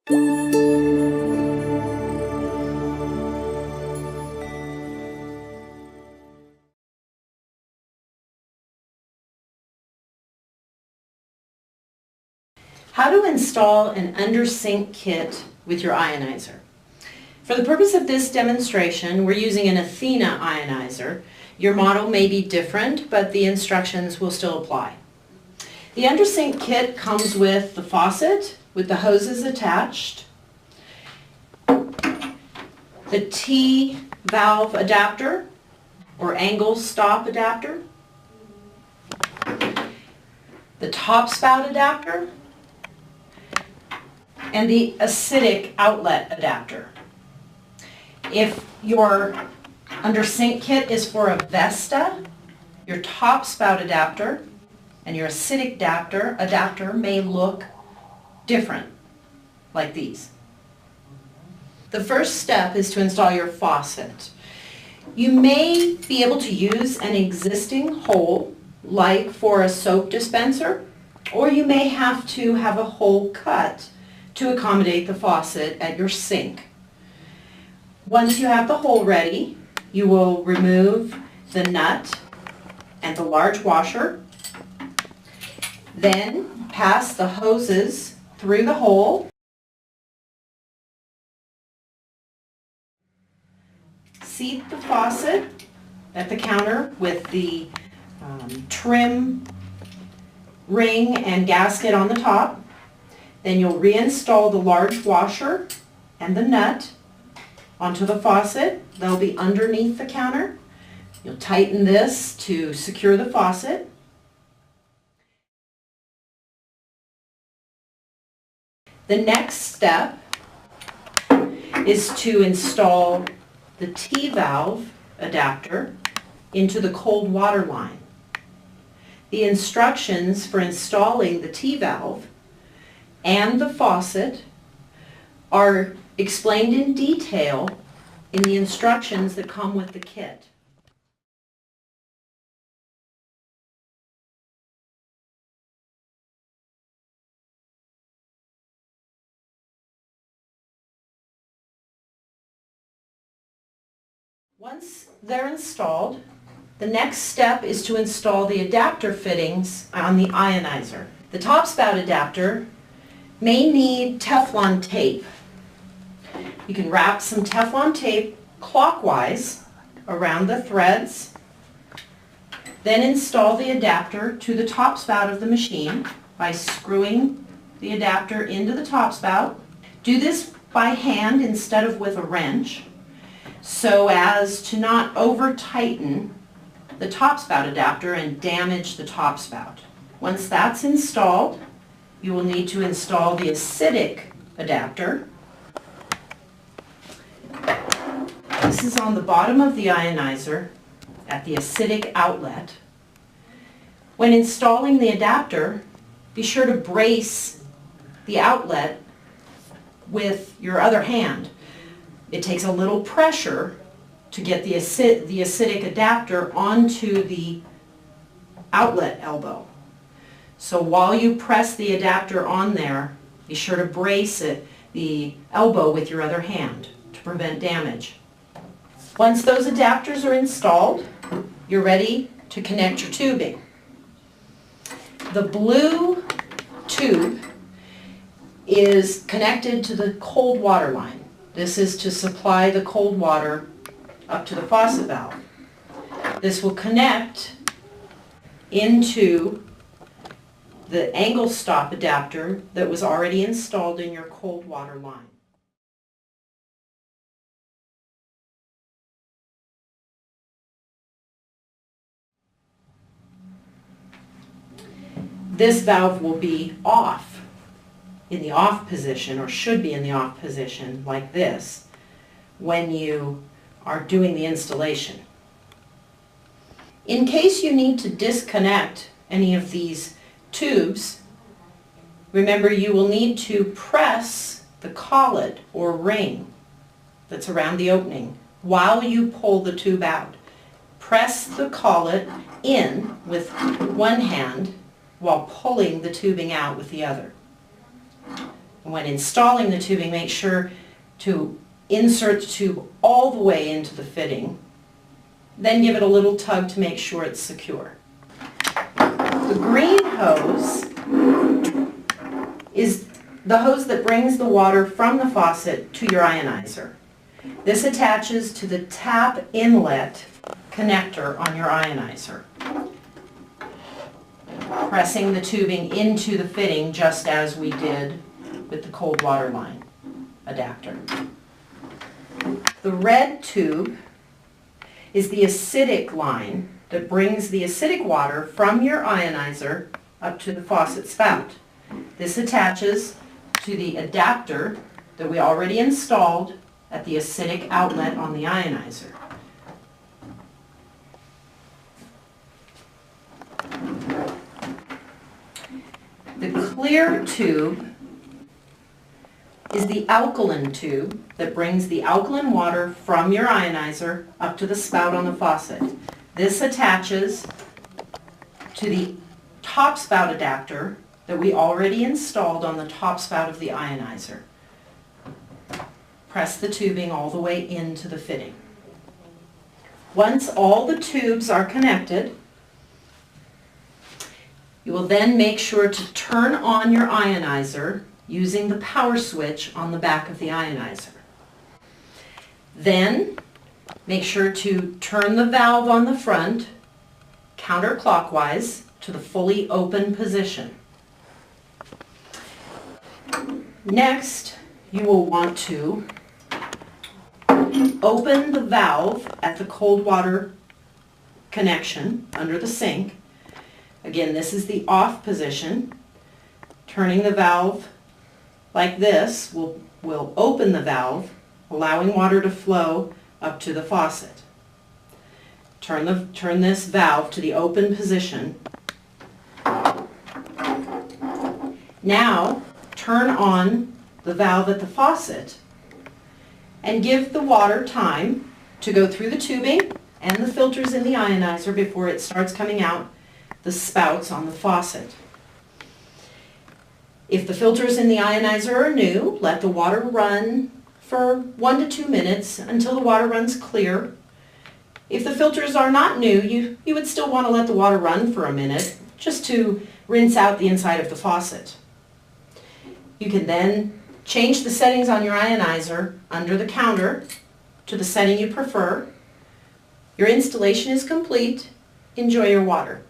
How to install an Undersink kit with your ionizer. For the purpose of this demonstration, we're using an Athena ionizer. Your model may be different, but the instructions will still apply. The Undersink kit comes with the faucet with the hoses attached, the T-valve adapter or angle stop adapter, the top spout adapter, and the acidic outlet adapter. If your Undersink kit is for a Vesta, your top spout adapter and your acidic adapter may look different, like these. The first step is to install your faucet. You may be able to use an existing hole, like for a soap dispenser, or you may have to have a hole cut to accommodate the faucet at your sink. Once you have the hole ready, you will remove the nut and the large washer, then pass the hoses through the hole, seat the faucet at the counter with the trim ring and gasket on the top. Then you'll reinstall the large washer and the nut onto the faucet. They'll be underneath the counter. You'll tighten this to secure the faucet. The next step is to install the T-valve adapter into the cold water line. The instructions for installing the T-valve and the faucet are explained in detail in the instructions that come with the kit. Once they're installed, the next step is to install the adapter fittings on the ionizer. The top spout adapter may need Teflon tape. You can wrap some Teflon tape clockwise around the threads, then install the adapter to the top spout of the machine by screwing the adapter into the top spout. Do this by hand instead of with a wrench, so as to not over-tighten the top spout adapter and damage the top spout. Once that's installed, you will need to install the acidic adapter. This is on the bottom of the ionizer at the acidic outlet. When installing the adapter, be sure to brace the outlet with your other hand. It takes a little pressure to get the acidic adapter onto the outlet elbow. So while you press the adapter on there, be sure to brace the elbow with your other hand to prevent damage. Once those adapters are installed, you're ready to connect your tubing. The blue tube is connected to the cold water line. This is to supply the cold water up to the faucet valve. This will connect into the angle stop adapter that was already installed in your cold water line. This valve will be off, in the off position, or should be in the off position like this, when you are doing the installation. In case you need to disconnect any of these tubes, remember you will need to press the collet or ring that's around the opening while you pull the tube out. Press the collet in with one hand while pulling the tubing out with the other. And when installing the tubing, make sure to insert the tube all the way into the fitting. Then give it a little tug to make sure it's secure. The green hose is the hose that brings the water from the faucet to your ionizer. This attaches to the tap inlet connector on your ionizer, pressing the tubing into the fitting just as we did with the cold water line adapter. The red tube is the acidic line that brings the acidic water from your ionizer up to the faucet spout. This attaches to the adapter that we already installed at the acidic outlet on the ionizer. The clear tube is the alkaline tube that brings the alkaline water from your ionizer up to the spout on the faucet. This attaches to the top spout adapter that we already installed on the top spout of the ionizer. Press the tubing all the way into the fitting. Once all the tubes are connected, you will then make sure to turn on your ionizer using the power switch on the back of the ionizer. Then make sure to turn the valve on the front counterclockwise to the fully open position. Next, you will want to open the valve at the cold water connection under the sink. Again, this is the off position. Turning the valve like this will open the valve, allowing water to flow up to the faucet. Turn this valve to the open position. Now, turn on the valve at the faucet and give the water time to go through the tubing and the filters in the ionizer before it starts coming out the spouts on the faucet. If the filters in the ionizer are new, let the water run for 1 to 2 minutes until the water runs clear. If the filters are not new, you would still want to let the water run for a minute just to rinse out the inside of the faucet. You can then change the settings on your ionizer under the counter to the setting you prefer. Your installation is complete. Enjoy your water.